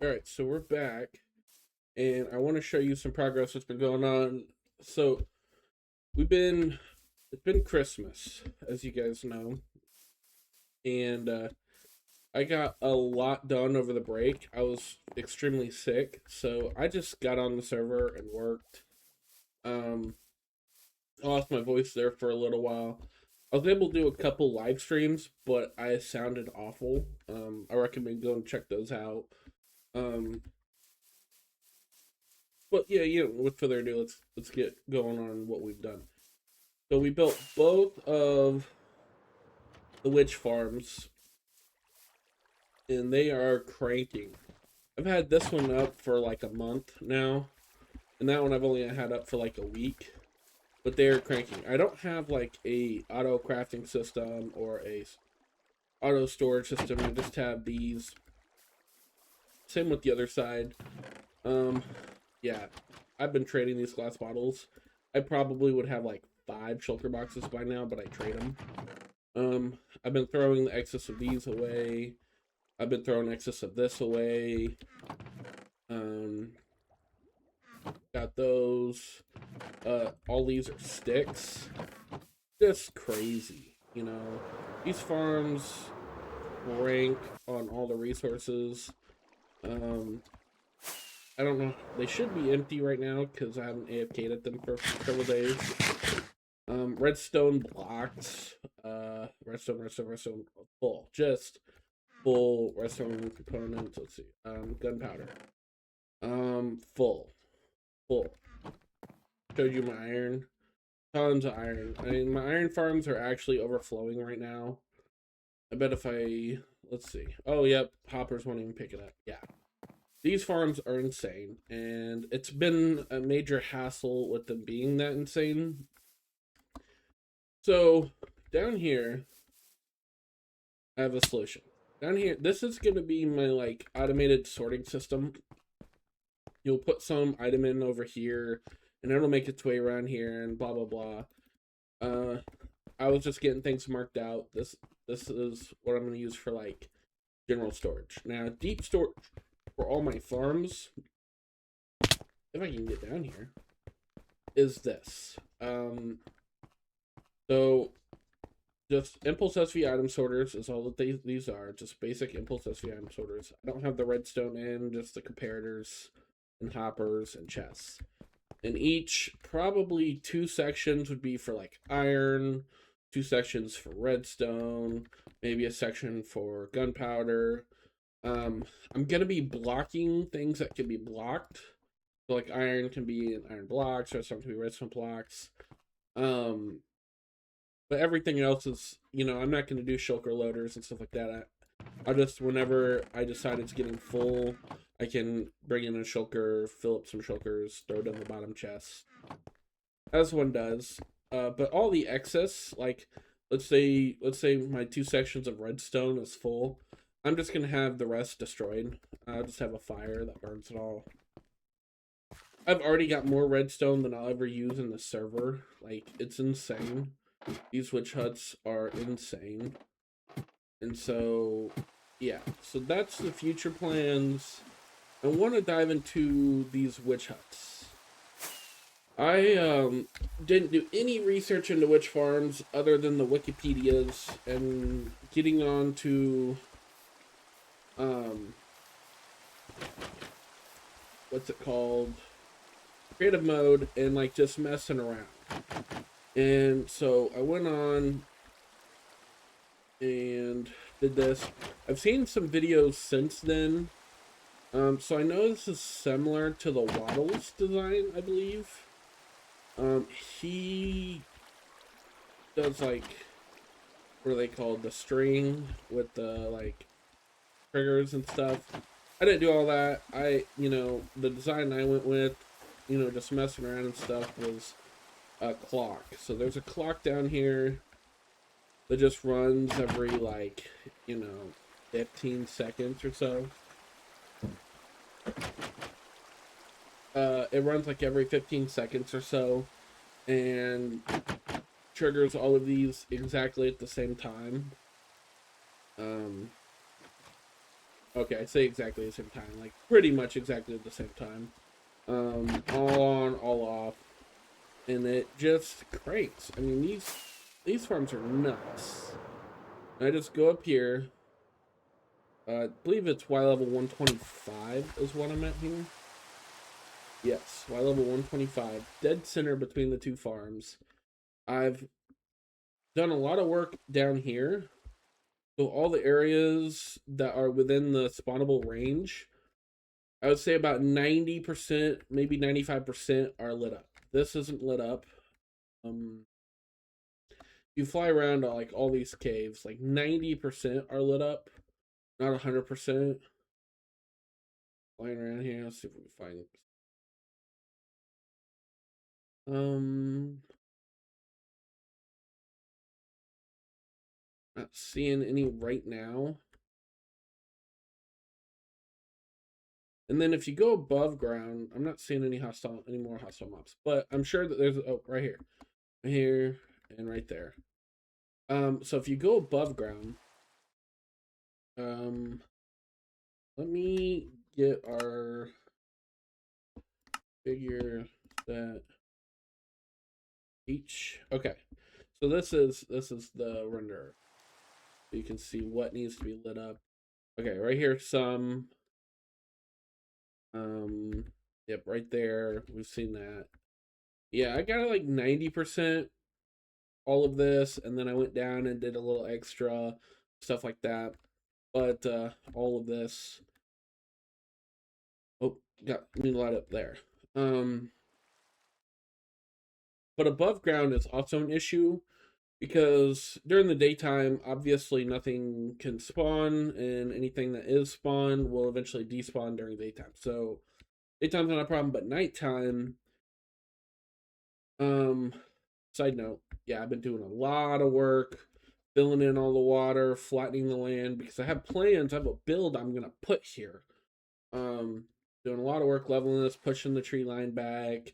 Alright, so we're back, and I want to show you some progress that's been going on. So, it's been Christmas, as you guys know, and I got a lot done over the break. I was extremely sick, so I just got on the server and worked. Um, I lost my voice there for a little while. I was able to do a couple live streams, but I sounded awful. I recommend going check those out. Um, But yeah, with further ado, let's get going on what we've done. So we built both of the witch farms, and they are cranking. I've had this one up for like a month now, and that one I've only had up for like a week. But they're cranking. I don't have like a auto crafting system or a auto storage system. I just have these. Same with the other side. Um, yeah, I've been trading these glass bottles. I probably would have like 5 shulker boxes by now, but I trade them. I've been throwing the excess of these away. I've been throwing excess of this away. Um, got those. All these are sticks. Just crazy, you know. These farms rank on all the resources. Um, I don't know. They should be empty right now because I haven't AFK'd at them for several days. Redstone blocks. Redstone, full. Just full redstone components. Let's see. Gunpowder. Full. Full. Showed you my iron. Tons of iron. I mean, my iron farms are actually overflowing right now. I bet if let's see. Oh, yep. Hoppers won't even pick it up. Yeah. These farms are insane, and it's been a major hassle with them being that insane. So, down here, I have a solution. Down here, this is going to be my, like, automated sorting system. You'll put some item in over here, and it'll make its way around here, and blah, blah, blah. I was just getting things marked out. This is what I'm going to use for, like, general storage. Now, deep storage for all my farms, if I can get down here, is this. So just impulse SV item sorters is all that these are. Just basic impulse SV item sorters. I don't have the redstone in, just the comparators and hoppers and chests. And each, probably 2 sections would be for like iron, 2 sections for redstone, maybe a section for gunpowder. I'm gonna be blocking things that can be blocked. So like iron can be iron blocks, redstone can be redstone blocks. But everything else is, I'm not gonna do shulker loaders and stuff like that. I'll just, whenever I decide it's getting full, I can bring in a shulker, fill up some shulkers, throw it in the bottom chest, as one does. But all the excess, like let's say my 2 sections of redstone is full, I'm just gonna have the rest destroyed. I'll just have a fire that burns it all. I've already got more redstone than I'll ever use in the server. Like, it's insane. These witch huts are insane. And so, yeah. So that's the future plans. I want to dive into these witch huts. I didn't do any research into witch farms other than the Wikipedias and getting on to what's it called? Creative mode and like just messing around. And so I went on and did this. I've seen some videos since then. So I know this is similar to the Waddles design, I believe. He does like, what are they called? The string with the like triggers and stuff. I didn't do all that. The design I went with, just messing around and stuff, was a clock. So there's a clock down here that just runs every, like, 15 seconds or so. It runs like every 15 seconds or so and triggers all of these exactly at the same time. Okay, I say exactly the same time, like pretty much exactly at the same time. All on, all off, and it just cranks. I mean, these farms are nuts. And I just go up here. I believe it's Y level 125 is what I'm at here. Yes, Y level 125, dead center between the two farms. I've done a lot of work down here. So all the areas that are within the spawnable range, I would say about 90%, maybe 95% are lit up. This isn't lit up. Um, you fly around like all these caves, like 90% are lit up, not 100%. Flying around here, let's see if we can find. Um, Not seeing any right now. And then if you go above ground, I'm not seeing any more hostile mobs, but I'm sure that there's right here, right here, and right there. So if you go above ground, let me get our figure that each. Okay, so this is the render. So you can see what needs to be lit up. Okay, right here, some. Yep, right there. We've seen that. Yeah, I got like 90% all of this, and then I went down and did a little extra stuff like that. But all of this. Oh, got me light up there. But above ground is also an issue because during the daytime, obviously nothing can spawn, and anything that is spawned will eventually despawn during daytime. So daytime's not a problem, but nighttime. Side note, yeah, I've been doing a lot of work filling in all the water, flattening the land because I have plans. I have a build I'm gonna put here. Um, Doing a lot of work leveling this, pushing the tree line back.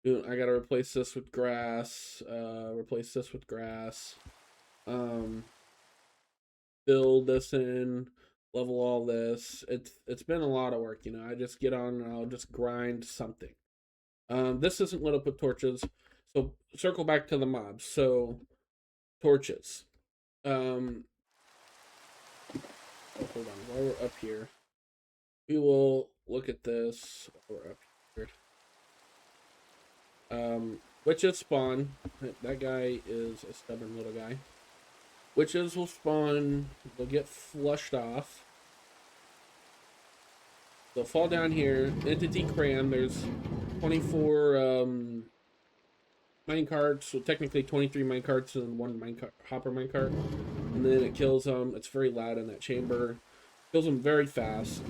I gotta replace this with grass. Replace this with grass. Um, Build this in, level all this. It's been a lot of work, you know. I just get on and I'll just grind something. This isn't lit up with torches, so circle back to the mobs. So torches. Oh, hold on. While we're up here, we will look at this. While we're up here. Witches spawn. That guy is a stubborn little guy. Witches will spawn. They'll get flushed off. They'll fall down here. Entity cram. There's 24 mine carts. So technically 23 mine carts and one hopper mine cart. And then it kills them. It's very loud in that chamber. Kills them very fast.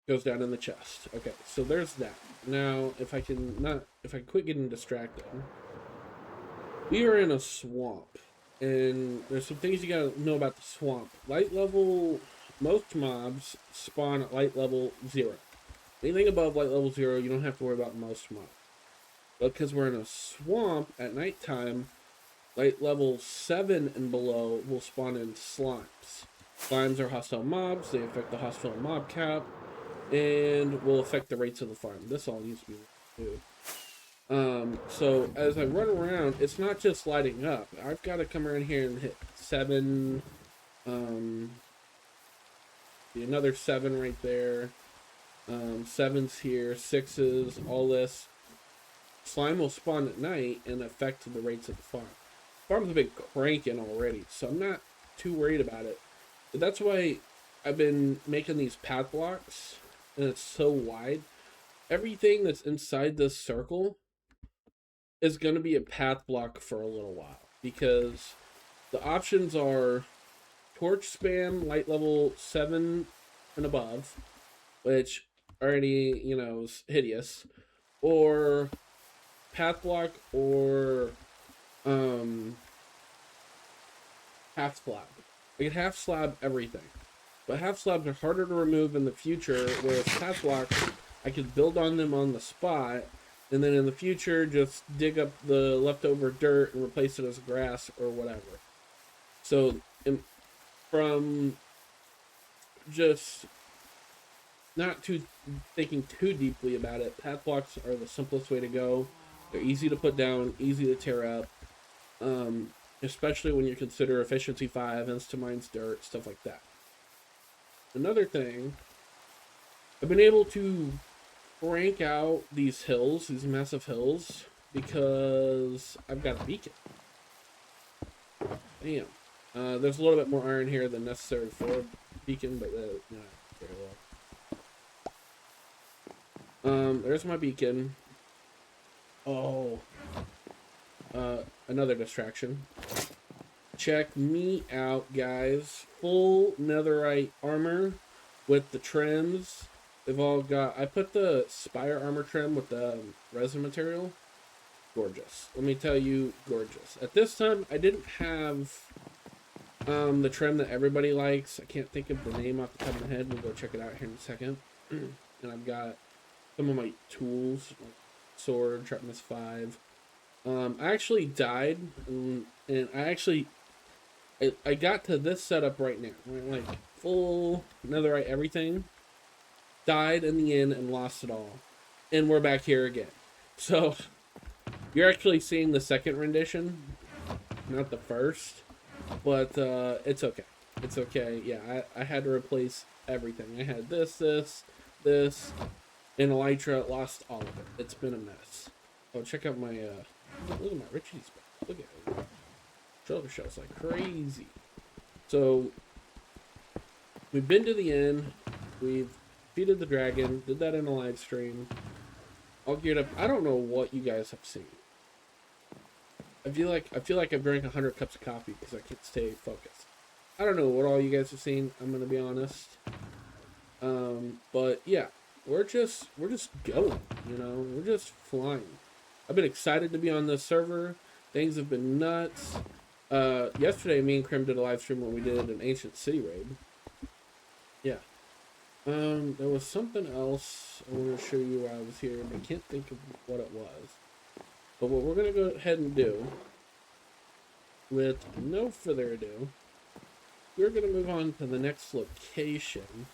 Goes down in the chest. Okay, so there's that. Now, if I quit getting distracted, we are in a swamp, and there's some things you gotta know about the swamp. Light level, most mobs spawn at light level 0. Anything above light level 0, you don't have to worry about most mobs. But because we're in a swamp at nighttime, light level 7 and below will spawn in slimes. Slimes are hostile mobs. They affect the hostile mob cap and will affect the rates of the farm. This all needs to be do. So as I run around, it's not just lighting up. I've got to come around here and hit 7. Another 7 right there. 7's here, 6's, all this. Slime will spawn at night and affect the rates of the farm. Farm's been cranking already, so I'm not too worried about it. But that's why I've been making these path blocks, and it's so wide. Everything that's inside this circle is going to be a path block for a little while, because the options are torch spam, light level 7 and above, which already, you know, is hideous, or path block, or half slab. I can half slab everything, but half slabs are harder to remove in the future, whereas path blocks, I could build on them on the spot, and then in the future just dig up the leftover dirt and replace it as grass or whatever. So from just not too thinking too deeply about it, path blocks are the simplest way to go. They're easy to put down, easy to tear up, especially when you consider efficiency 5, insta-mines dirt, stuff like that. Another thing, I've been able to rank out these hills, these massive hills, because I've got a beacon. Damn. There's a little bit more iron here than necessary for a beacon, but not very well. There's my beacon. Oh. Another distraction. Check me out, guys. Full netherite armor with the trims. They've all got... I put the spire armor trim with the resin material. Gorgeous. Let me tell you, gorgeous. At this time, I didn't have the trim that everybody likes. I can't think of the name off the top of my head. We'll go check it out here in a second. And I've got some of my tools, like sword, sharpness 5. I actually died, and I got to this setup right now, right? Like full netherite everything. Died in the end and lost it all, and we're back here again. So you're actually seeing the second rendition, not the first, but it's okay. It's okay. Yeah, I had to replace everything. I had this, and Elytra, lost all of it. It's been a mess. Oh, check out my look at my riches. Look at it. Treasure shells like crazy. So we've been to the end. We've defeated the dragon. Did that in a live stream. All geared up. I don't know what you guys have seen. I feel like I've drank 100 cups of coffee because I can't stay focused. I don't know what all you guys have seen. I'm gonna be honest. But yeah, we're just going. You know, we're just flying. I've been excited to be on this server. Things have been nuts. Yesterday, me and Krim did a live stream when we did an ancient city raid. Yeah. There was something else I want to show you while I was here, but I can't think of what it was. But what we're going to go ahead and do, with no further ado, we're going to move on to the next location.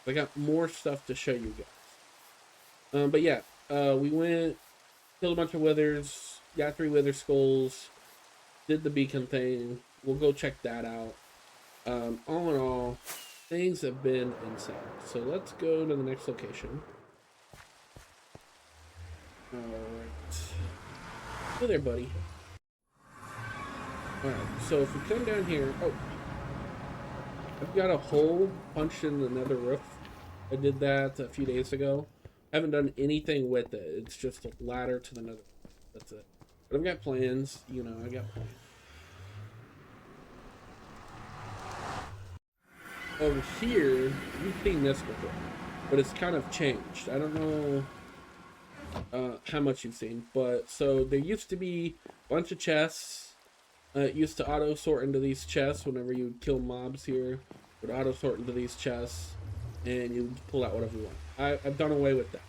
I got more stuff to show you guys. But yeah, we went, killed a bunch of withers, got 3 wither skulls, did the beacon thing. We'll go check that out. All in all, things have been insane. So let's go to the next location. Alright. Hey there, buddy. Alright, so if we come down here... Oh! I've got a hole punched in the nether roof. I did that a few days ago. I haven't done anything with it. It's just a ladder to the nether. That's it. But I've got plans. You know, I got plans. Over here, you've seen this before, but it's kind of changed. I don't know how much you've seen, but so there used to be a bunch of chests. It used to auto sort into these chests whenever you would kill mobs here. It would auto sort into these chests, and you pull out whatever you want. I've done away with that.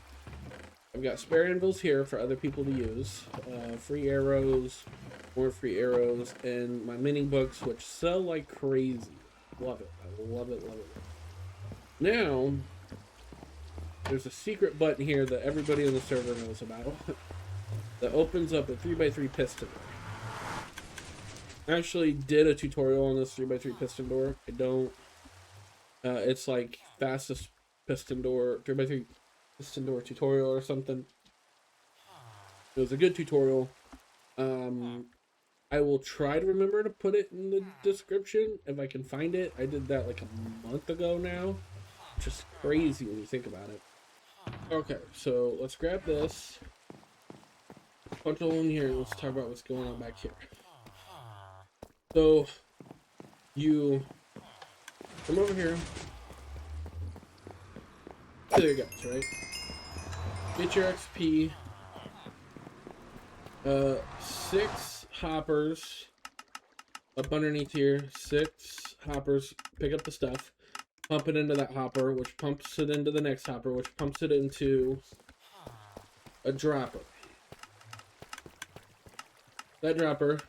I've got spare anvils here for other people to use. Free arrows, more free arrows, and my mini books, which sell like crazy. Love it. I love it, love it. Now, there's a secret button here that everybody in the server knows about that opens up a 3x3 piston door. I actually did a tutorial on this 3x3 piston door. I don't... it's like fastest piston door, 3x3 piston door tutorial or something. It was a good tutorial. I will try to remember to put it in the description if I can find it. I did that like a month ago now. Just crazy when you think about it. Okay, so let's grab this. Punch a hole in here and let's talk about what's going on back here. So, you come over here. There you go, right? Get your XP. 6 hoppers up underneath here. 6 hoppers. Pick up the stuff. Pump it into that hopper, which pumps it into the next hopper, which pumps it into a dropper. That dropper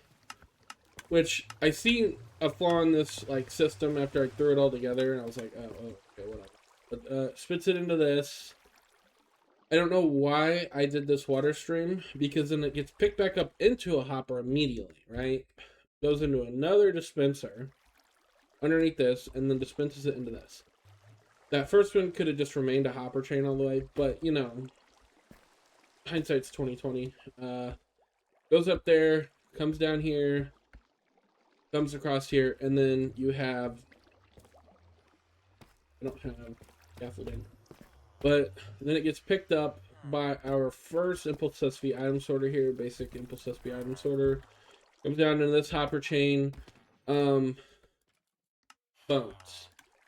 Which I seen a flaw in this like system after I threw it all together, and I was like, oh okay, whatever. But spits it into this. I don't know why I did this water stream, because then it gets picked back up into a hopper immediately, right? Goes into another dispenser underneath this, and then dispenses it into this. That first one could have just remained a hopper chain all the way, but you know, hindsight's 2020. Goes up there, comes down here, comes across here, and then you have, I don't have scaffolding, but then it gets picked up by our first impulse necessity item sorter here, basic impulse necessity item sorter. Comes down into this hopper chain, bones.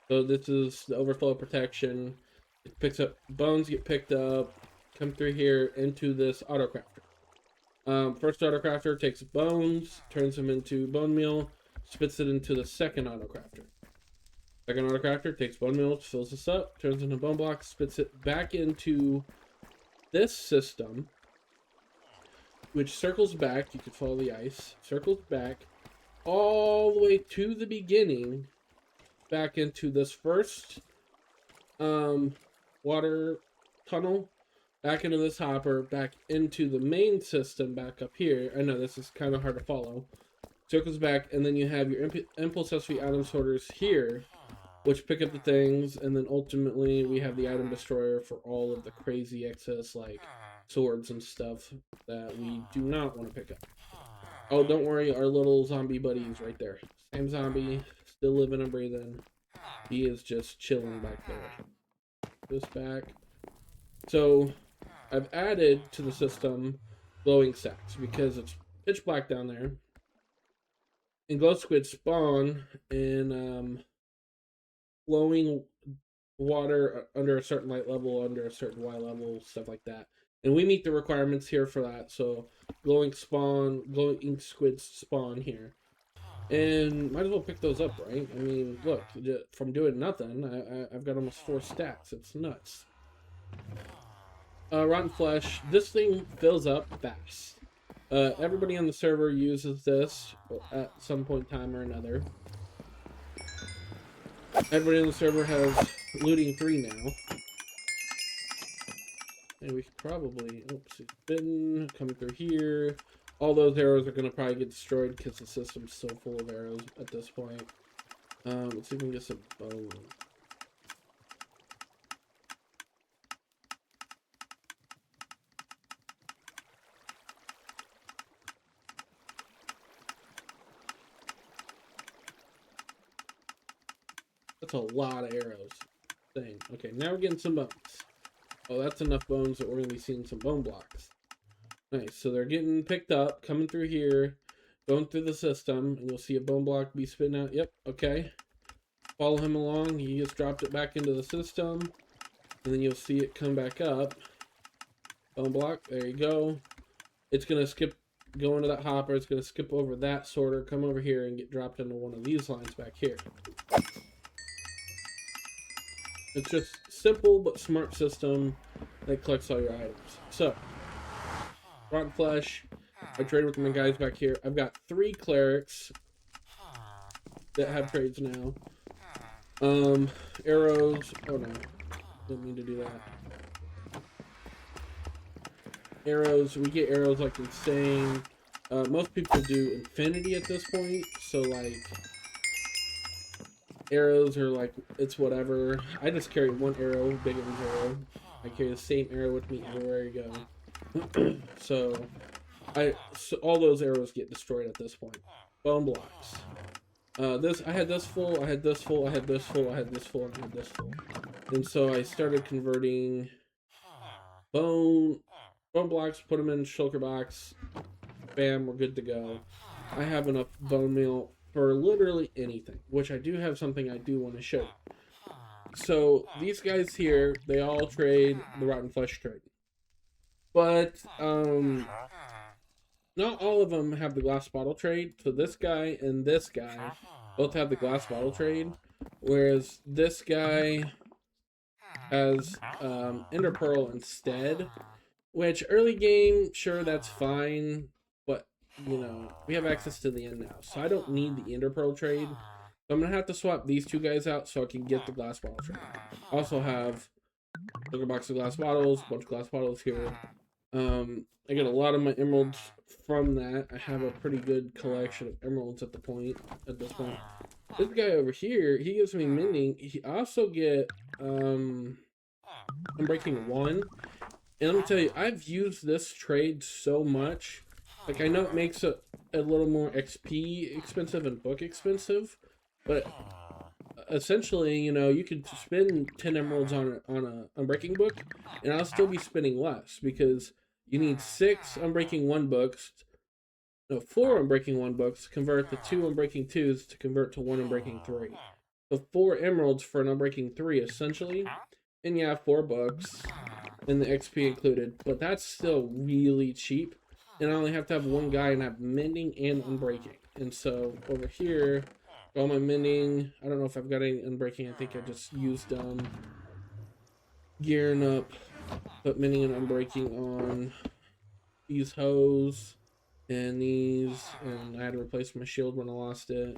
So this is the overflow protection. It picks up bones, get picked up, come through here into this autocrafter. First autocrafter takes bones, turns them into bone meal, spits it into the second autocrafter. Second autocrafter takes bone meal, fills this up, turns into bone blocks, spits it back into this system, which circles back. You can follow the ice, circles back all the way to the beginning, back into this first water tunnel, back into this hopper, back into the main system, back up here. I know this is kind of hard to follow. Circles back, and then you have your impulse necessity item sorters here, which pick up the things, and then ultimately we have the item destroyer for all of the crazy excess, like swords and stuff that we do not want to pick up. Oh, don't worry, our little zombie buddy is right there. Same zombie, still living and breathing. He is just chilling back there. This back. So I've added to the system glowing sacks because it's pitch black down there. And glow squid spawn in glowing water under a certain light level, under a certain Y level, stuff like that. And we meet the requirements here for that. So glowing squids spawn here. And might as well pick those up, right? I mean, look, from doing nothing, I've got almost 4 stacks. It's nuts. Rotten flesh. This thing fills up fast. Everybody on the server uses this at some point in time or another. Everybody on the server has looting 3 now. And we could probably, oops, it's been coming through here. All those arrows are going to probably get destroyed because the system's so full of arrows at this point. Let's see if we can get some bone. That's a lot of arrows. Dang. Okay, now we're getting some bones. Oh, that's enough bones that we're going to be seeing some bone blocks. Nice, so they're getting picked up, coming through here, going through the system, and you'll see a bone block be spitting out. Yep, okay. Follow him along. He just dropped it back into the system, and then you'll see it come back up. Bone block, there you go. It's going to skip, go into that hopper. It's going to skip over that sorter, come over here, and get dropped into one of these lines back here. It's just simple but smart system that collects all your items. So, rotten flesh. I trade with my guys back here. I've got 3 clerics that have trades now. Arrows. Oh no, didn't mean to do that. Arrows. We get arrows like insane. Most people do infinity at this point, so like arrows are like, it's whatever. I just carry 1 arrow, big arrow. I carry the same arrow with me everywhere I go. So all those arrows get destroyed at this point. Bone blocks. I had this full, I had this full, I had this full, I had this full, and I had this full. And so I started converting bone blocks, put them in shulker box. Bam, we're good to go. I have enough bone meal for literally anything, which I do have something I do want to show you. So these guys here, they all trade the rotten flesh trade. But not all of them have the glass bottle trade. So this guy and this guy both have the glass bottle trade, whereas this guy has ender pearl instead. Which early game, sure, that's fine, but you know, we have access to the end now. So I don't need the ender pearl trade. So I'm gonna have to swap these two guys out so I can get the glass bottle trade. I also have a box of glass bottles, bunch of glass bottles here. I get a lot of my emeralds from that. I have a pretty good collection of emeralds at this point. This guy over here, he gives me mending. He also get I'm breaking one. And let me tell you, I've used this trade so much. Like, I know it makes it a little more XP expensive and book expensive, but essentially, you know, you could spend 10 emeralds on a unbreaking book, and I'll still be spending less because you need 6 unbreaking 1 books, no, 4 unbreaking 1 books to convert the 2 unbreaking 2s to convert to 1 unbreaking 3. So 4 emeralds for an unbreaking 3 essentially, and yeah, 4 books and the XP included, but that's still really cheap. And I only have to have one guy and have mending and unbreaking. And so over here, all my mending, I don't know if I've got any unbreaking. I think I just used gearing up, put mending and unbreaking on these hose and these, and I had to replace my shield when I lost it.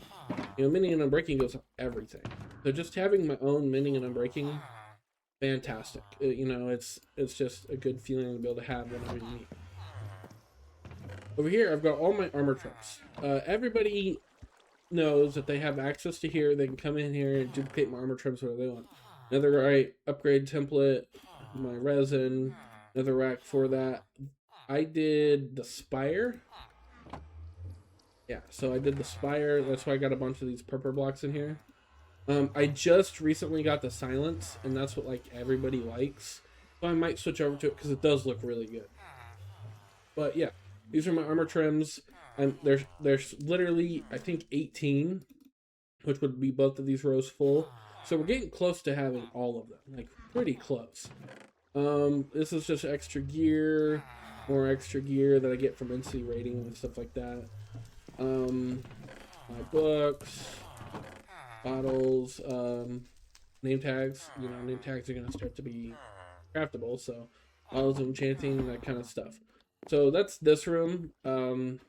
You know, mending and unbreaking goes on everything. So just having my own mending and unbreaking, fantastic. You know, it's just a good feeling to be able to have whenever you need. Over here, I've got all my armor trims. Everybody knows that they have access to here. They can come in here and duplicate my armor trims whatever they want. Netherite upgrade template, my resin, another rack for that. I did the spire. Yeah, so I did the spire. That's why I got a bunch of these purple blocks in here. I just recently got the silence, and that's what like everybody likes. So I might switch over to it because it does look really good. But yeah, these are my armor trims. There's literally, I think, 18, which would be both of these rows full. So we're getting close to having all of them, like pretty close. This is just extra gear, more extra gear that I get from NC rating and stuff like that. My books, bottles, name tags. You know, name tags are gonna start to be craftable, so bottles of enchanting, that kind of stuff. So that's this room. In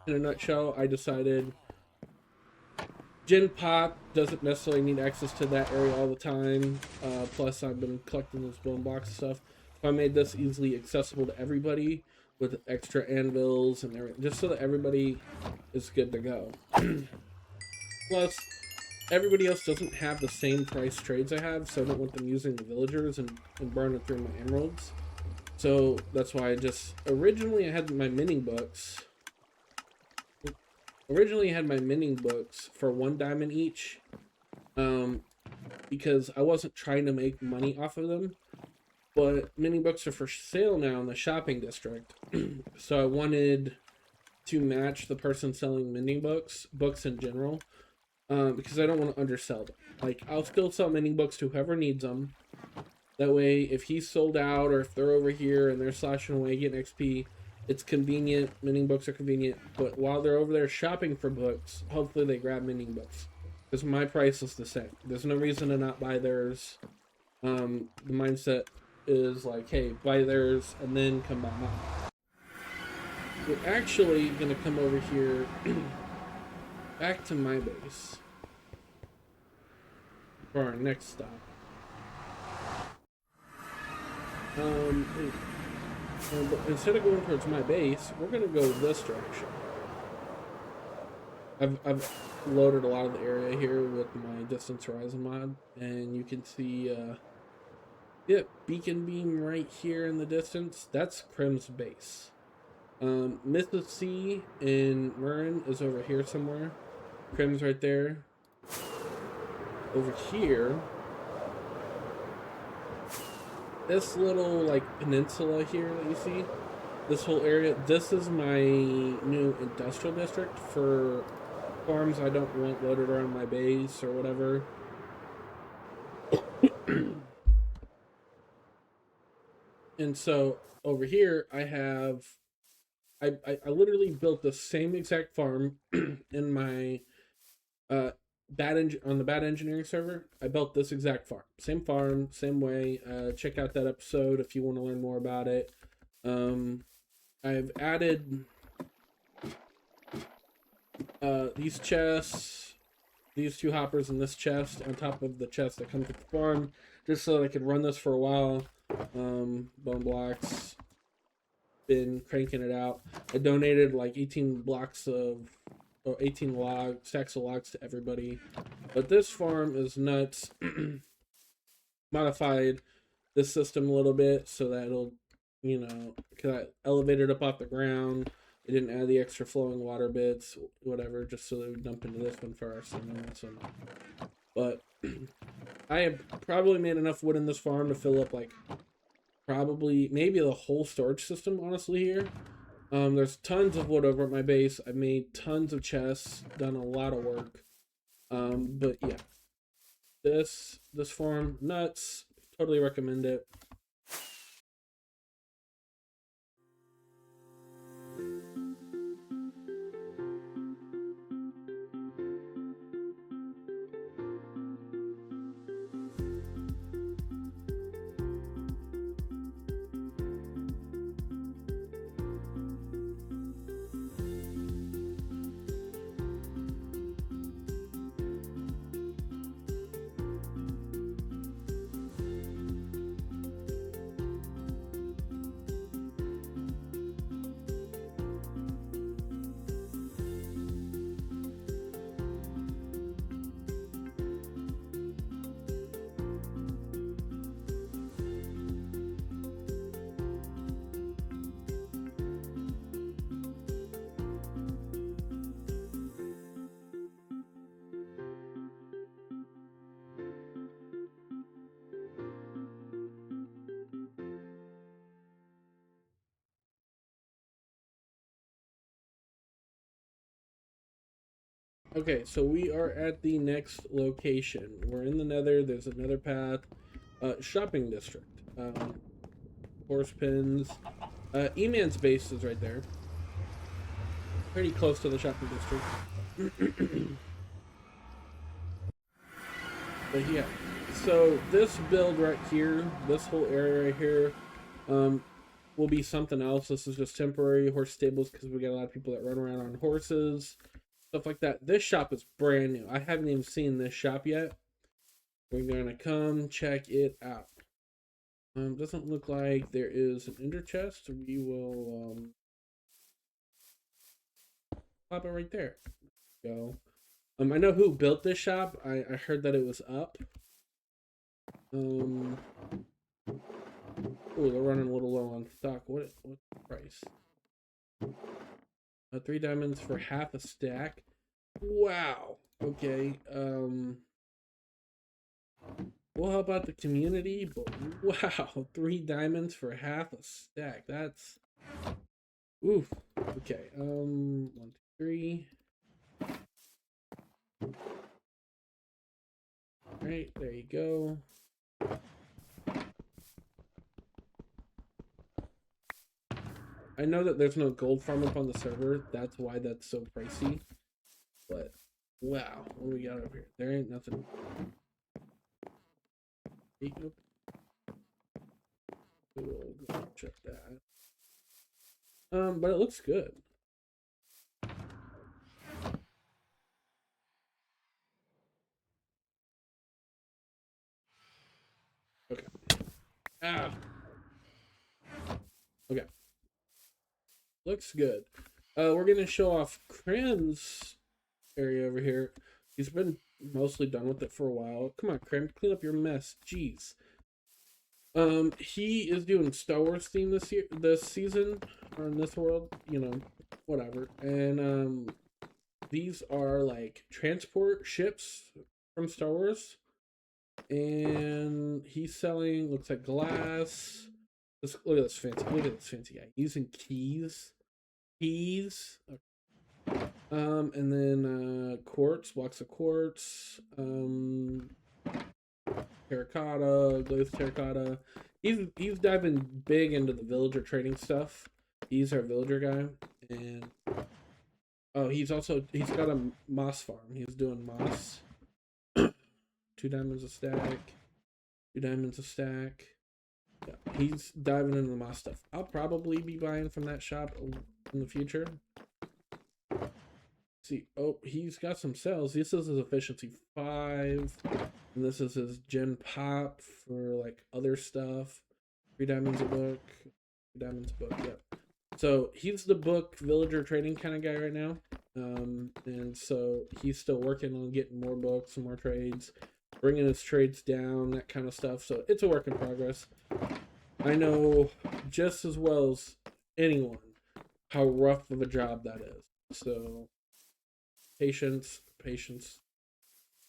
a nutshell, I decided Gen Pop doesn't necessarily need access to that area all the time. Plus, I've been collecting those bone blocks and stuff. So I made this easily accessible to everybody with extra anvils and everything, just so that everybody is good to go. Plus, everybody else doesn't have the same price trades I have, so I don't want them using the villagers and burning through my emeralds. So that's why I just originally I had my mending books. Originally I had my mending books for 1 diamond each, because I wasn't trying to make money off of them. But mending books are for sale now in the shopping district, so I wanted to match the person selling mending books in general, because I don't want to undersell them. Like, I'll still sell mending books to whoever needs them. That way, if he's sold out or if they're over here and they're slashing away getting XP, it's convenient. Mending books are convenient. But while they're over there shopping for books, hopefully they grab mending books. Because my price is the same. There's no reason to not buy theirs. The mindset is like, hey, buy theirs and then come buy mine. We're actually going to come over here back to my base for our next stop. But instead of going towards my base, we're going to go this direction. I've loaded a lot of the area here with my distance horizon mod, and you can see yeah, beacon beam right here in the distance. That's Crim's base. Mrs. C in Murren is over here somewhere. Crim's right there. Over here, this little like peninsula here that you see, this whole area, this is my new industrial district for farms I don't want loaded around my base or whatever. And so over here I have I literally built the same exact farm in my on the bad engineering server. I built this exact farm, same way. Check out that episode if you want to learn more about it. I've added These chests, these two hoppers in this chest on top of the chest that comes with the farm, just so that I could run this for a while. Bone blocks, been cranking it out. I donated like 18 blocks of, or 18 stacks of logs to everybody. But this farm is nuts. Modified this system a little bit so that it'll, you know, cause I elevated up off the ground. I didn't add the extra flowing water bits, whatever, just so that we dump into this one first and then this one. But I have probably made enough wood in this farm to fill up like probably maybe the whole storage system, honestly, here. There's tons of wood over at my base. I've made tons of chests, done a lot of work. But yeah, this farm, nuts. Totally recommend it. Okay, so we are at the next location. We're in the Nether. There's another path. Shopping district. Horse pins. E-Man's base is right there. Pretty close to the shopping district. But yeah, so this build right here, this whole area right here, will be something else. This is just temporary horse stables because we got a lot of people that run around on horses, stuff like that. This shop is brand new. I haven't even seen this shop yet. We're gonna come check it out. Doesn't look like there is an ender chest. We will pop it right there. Go. I know who built this shop. I heard that it was up. Oh, they're running a little low on stock. What's the price? 3 diamonds for half a stack. Wow. Okay. We'll help out the community, but wow, 3 diamonds for half a stack. That's oof. Okay. 1, 2, 3. All right, there you go. I know that there's no gold farm up on the server. That's why that's so pricey. But wow, what do we got over here? There ain't nothing. Nope. We'll go check that. But it looks good. Okay. Ah. Okay. Looks good. We're gonna show off Crim's area over here. He's been mostly done with it for a while. Come on, Crim, clean up your mess. Jeez. He is doing Star Wars theme this season, or in this world, you know, whatever. And these are like transport ships from Star Wars, and he's selling, looks like glass. Look at this fancy. Look at this fancy guy using keys. Okay. And then quartz, blocks of quartz. Terracotta, glazed terracotta. He's diving big into the villager trading stuff. He's our villager guy, and oh, he's got a moss farm. He's doing moss. 2 diamonds a stack. 2 diamonds a stack. Yeah, he's diving into the moss stuff. I'll probably be buying from that shop in the future. see. Oh, he's got some sales. This is his efficiency 5. And this is his gen pop for like other stuff. 3 diamonds a book. 3 diamonds a book, yep. So he's the book villager trading kind of guy right now. And so he's still working on getting more books and more trades, bringing his trades down, that kind of stuff. So it's a work in progress. I know just as well as anyone how rough of a job that is. So patience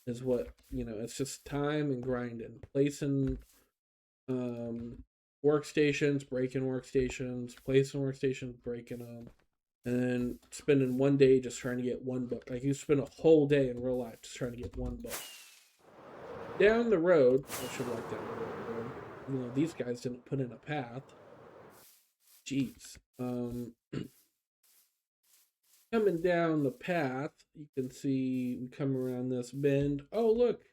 is what, it's just time and grinding, placing workstations, breaking workstations, placing workstations, breaking them, and then spending one day just trying to get one book. Like you spend a whole day in real life just trying to get one book. Down the road, I should write down the road. These guys didn't put in a path. Jeez. Coming down the path, you can see we come around this bend. Oh, look,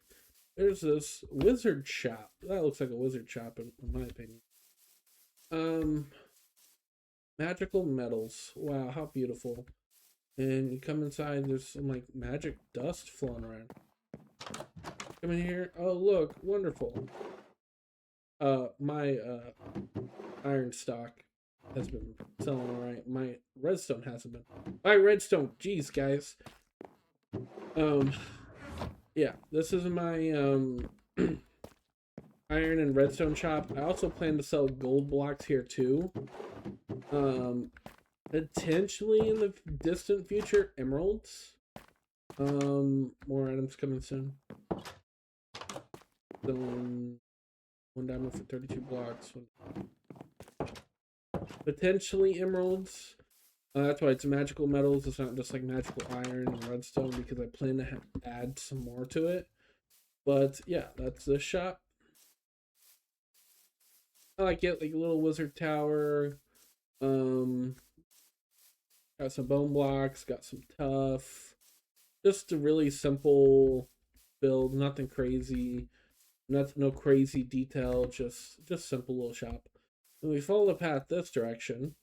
there's this wizard shop. That looks like a wizard shop in my opinion. Magical metals. Wow, how beautiful. And you come inside, there's some like magic dust flowing around. Come in here. Oh, look, wonderful. My iron stock has been selling alright. My redstone hasn't been. My redstone, jeez, guys. Yeah, this is my iron and redstone shop. I also plan to sell gold blocks here too. Potentially in the distant future, emeralds. More items coming soon. Selling 1 diamond for 32 blocks. Potentially emeralds. That's why it's magical metals. It's not just like magical iron and redstone because I plan to add some more to it. But yeah, that's the shop. I like it, like a little wizard tower. Got some bone blocks, got some tough. Just a really simple build, nothing crazy, no crazy detail, just simple little shop. And we follow the path this direction.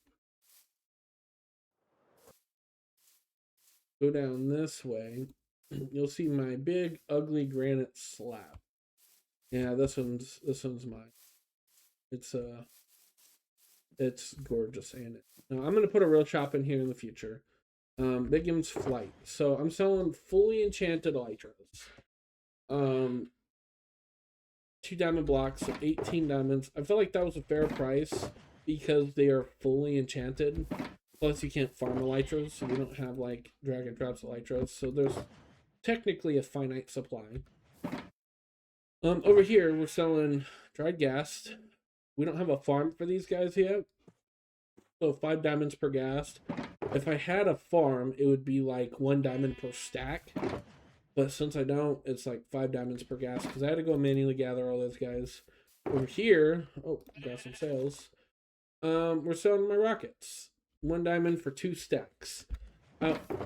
Go down this way. You'll see my big ugly granite slab. Yeah, this one's mine. It's gorgeous, ain't it? Now I'm gonna put a real shop in here in the future. Big M's Flight. So I'm selling fully enchanted elytras. 2 diamond blocks, so 18 diamonds. I feel like that was a fair price because they are fully enchanted. Plus, you can't farm elytras, so you don't have like drag and drops elytras. So there's technically a finite supply. Over here we're selling dried ghast. We don't have a farm for these guys yet, so 5 diamonds per ghast. If I had a farm, it would be like 1 diamond per stack. But since I don't, it's like 5 diamonds per ghast because I had to go manually gather all those guys. Over here, oh, got some sales. We're selling my rockets. 1 diamond for 2 stacks.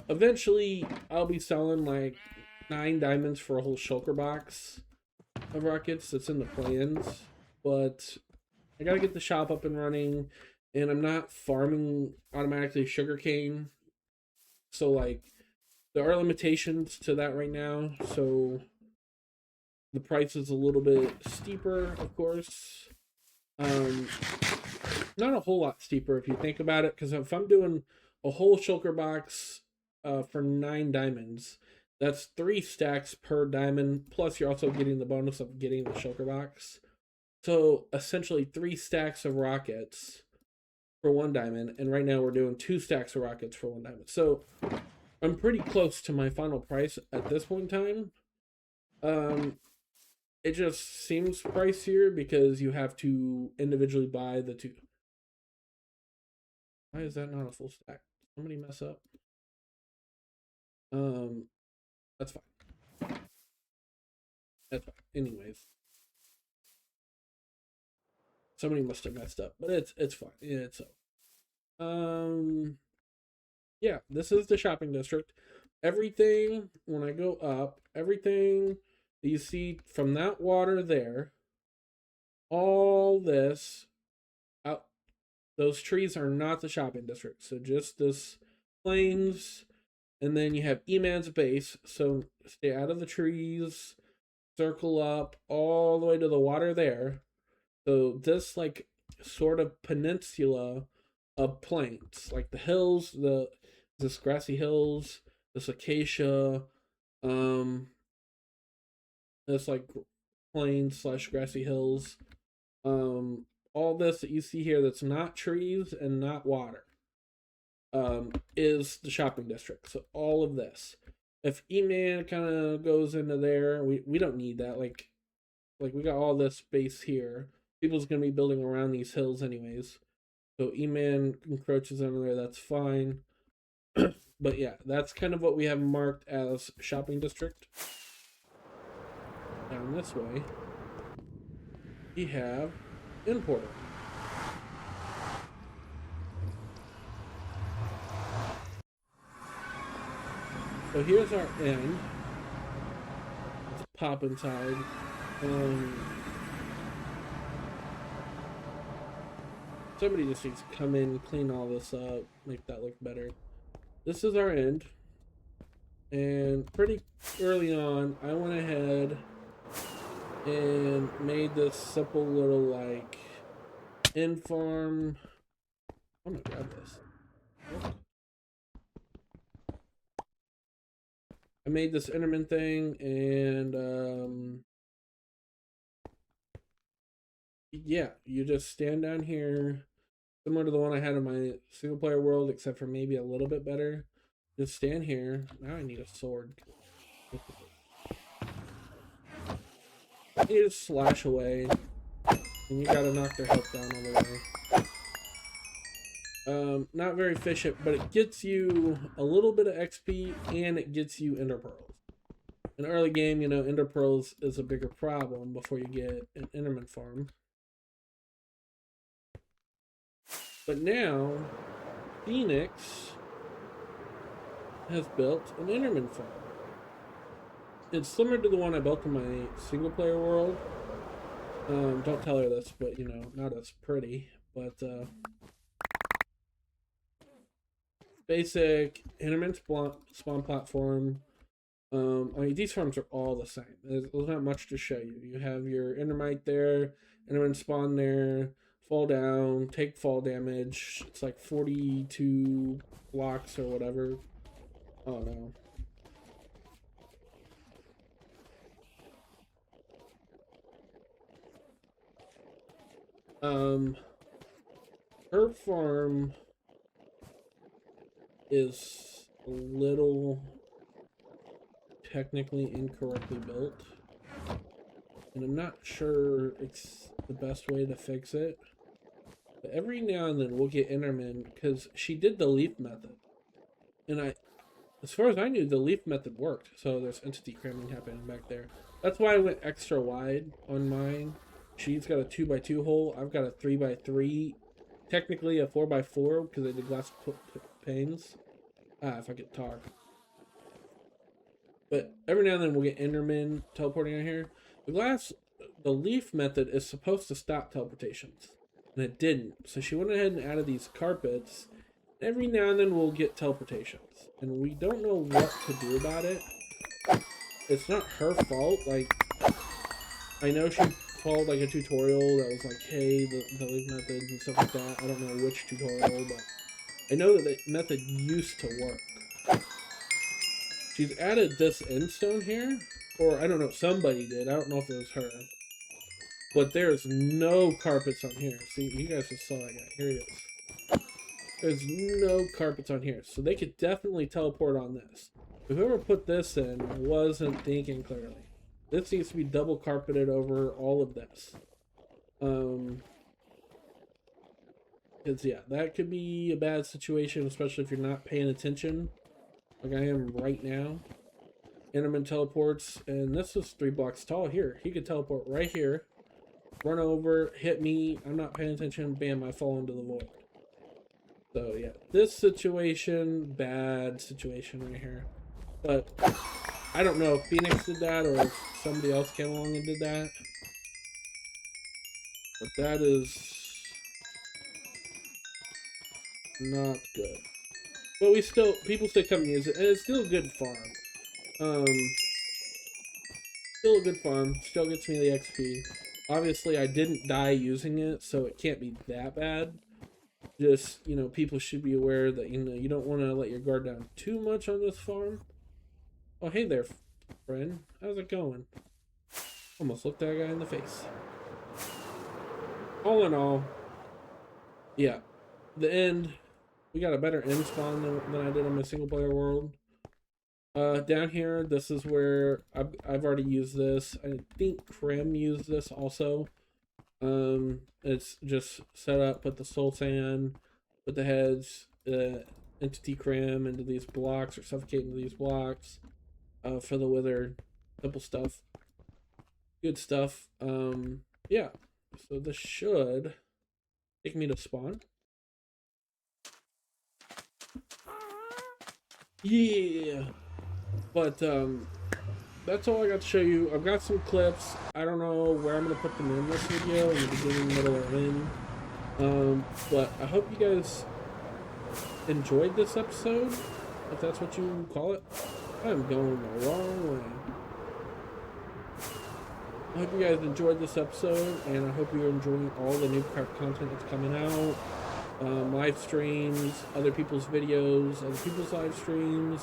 Eventually, I'll be selling like 9 diamonds for a whole shulker box of rockets. That's in the plans. But I gotta get the shop up and running. And I'm not farming automatically sugarcane. So, like, there are limitations to that right now. So, the price is a little bit steeper, of course. Not a whole lot steeper if you think about it. Because if I'm doing a whole shulker box for 9 diamonds, that's 3 stacks per diamond. Plus, you're also getting the bonus of getting the shulker box. So, essentially, 3 stacks of rockets for 1 diamond, and right now we're doing 2 stacks of rockets for 1 diamond. So I'm pretty close to my final price at this point in time. It just seems pricier because you have to individually buy the 2. Why is that not a full stack? Somebody mess up. That's fine. That's fine. Anyways, somebody must have messed up, but it's fine. Yeah, it's so. Yeah, this is the shopping district. Everything, when I go up, everything that you see from that water there, all this, out, those trees are not the shopping district. So just this plains And then you have E-Man's base. So stay out of the trees, circle up all the way to the water there. So this like sort of peninsula of plains, like the hills, this grassy hills, this acacia, um, this like plains slash grassy hills, um, all this that you see here that's not trees and not water, is the shopping district. So all of this. If E-Man kind of goes into there, we don't need that. Like we got all this space here. People's gonna be building around these hills anyways. So E-Man encroaches under there, that's fine. But yeah, that's kind of what we have marked as shopping district. Down this way, we have importer. So here's our end. Let's pop inside. Somebody just needs to come in, clean all this up, make that look better. This is our end. And pretty early on, I went ahead and made this simple little like end farm. I'm gonna grab this. I made this Enderman thing, and yeah, you just stand down here, similar to the one I had in my single player world, except for maybe a little bit better. Just stand here. Now I need a sword. You just slash away, and you gotta knock their health down all the way. Not very efficient, but it gets you a little bit of XP, and it gets you Ender Pearls. In early game, you know, Ender Pearls is a bigger problem before you get an Enderman farm. But now, Phoenix has built an Enderman farm. It's similar to the one I built in my single player world. Don't tell her this, but you know, not as pretty, but basic Enderman spawn platform. I mean, these farms are all the same. There's not much to show you. You have your Endermite there, Enderman spawn there, fall down, take fall damage. It's like 42 blocks or whatever. Oh no. Her farm is a little technically incorrectly built, and I'm not sure it's the best way to fix it. But every now and then we'll get Enderman because she did the leaf method, and as far as I knew, the leaf method worked. So there's entity cramming happening back there. That's why I went extra wide on mine. She's got a 2x2 hole. I've got a 3x3. Technically a 4x4 because I did glass panes. If I could talk. But every now and then we'll get Enderman teleporting out here. The leaf method is supposed to stop teleportations, and it didn't. So she went ahead and added these carpets. Every now and then we'll get teleportations, and we don't know what to do about it. It's not her fault. Like, I know she followed like a tutorial that was like, hey, the leaf method and stuff like that. I don't know which tutorial, but I know that the method used to work. She's added this endstone here, or I don't know, somebody did. I don't know if it was her. But there's no carpets on here. See, you guys just saw that guy. Here he is. There's no carpets on here, so they could definitely teleport on this. Whoever put this in wasn't thinking clearly. This needs to be double carpeted over all of this. Because yeah, that could be a bad situation, especially if you're not paying attention, like I am right now. Enderman teleports, and this is 3 blocks tall here. He could teleport right here, run over, hit me. I'm not paying attention. Bam! I fall into the void. So yeah, this situation, bad situation right here. But I don't know if Phoenix did that or if somebody else came along and did that. But that is not good. But people still come and use it, and it's still a good farm. Still a good farm. Still gets me the XP. Obviously, I didn't die using it, so it can't be that bad. Just, people should be aware that, you don't want to let your guard down too much on this farm. Oh, hey there, friend. How's it going? Almost looked that guy in the face. All in all, yeah, the end, we got a better end spawn than I did on my single player world. Down here, this is where I've already used this. I think Krem used this also. It's just set up, put the soul sand, put the heads, entity Krem into these blocks or suffocate into these blocks. For the wither, simple stuff. Good stuff. Yeah. So this should take me to spawn. Yeah. But that's all I got to show you. I've got some clips. I don't know where I'm gonna put them in this video, in the beginning, middle, or end. But I hope you guys enjoyed this episode, if that's what you call it. I'm going the wrong way. I hope you guys enjoyed this episode, and I hope you're enjoying all the NoobCraft content that's coming out. Live streams, other people's videos, other people's live streams.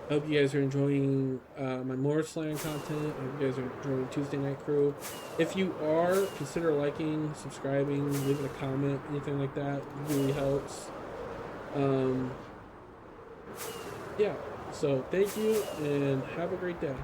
I hope you guys are enjoying my Morrisland content. I hope you guys are enjoying Tuesday Night Crew. If you are, consider liking, subscribing, leaving a comment, anything like that. It really helps. Yeah, so thank you, and have a great day.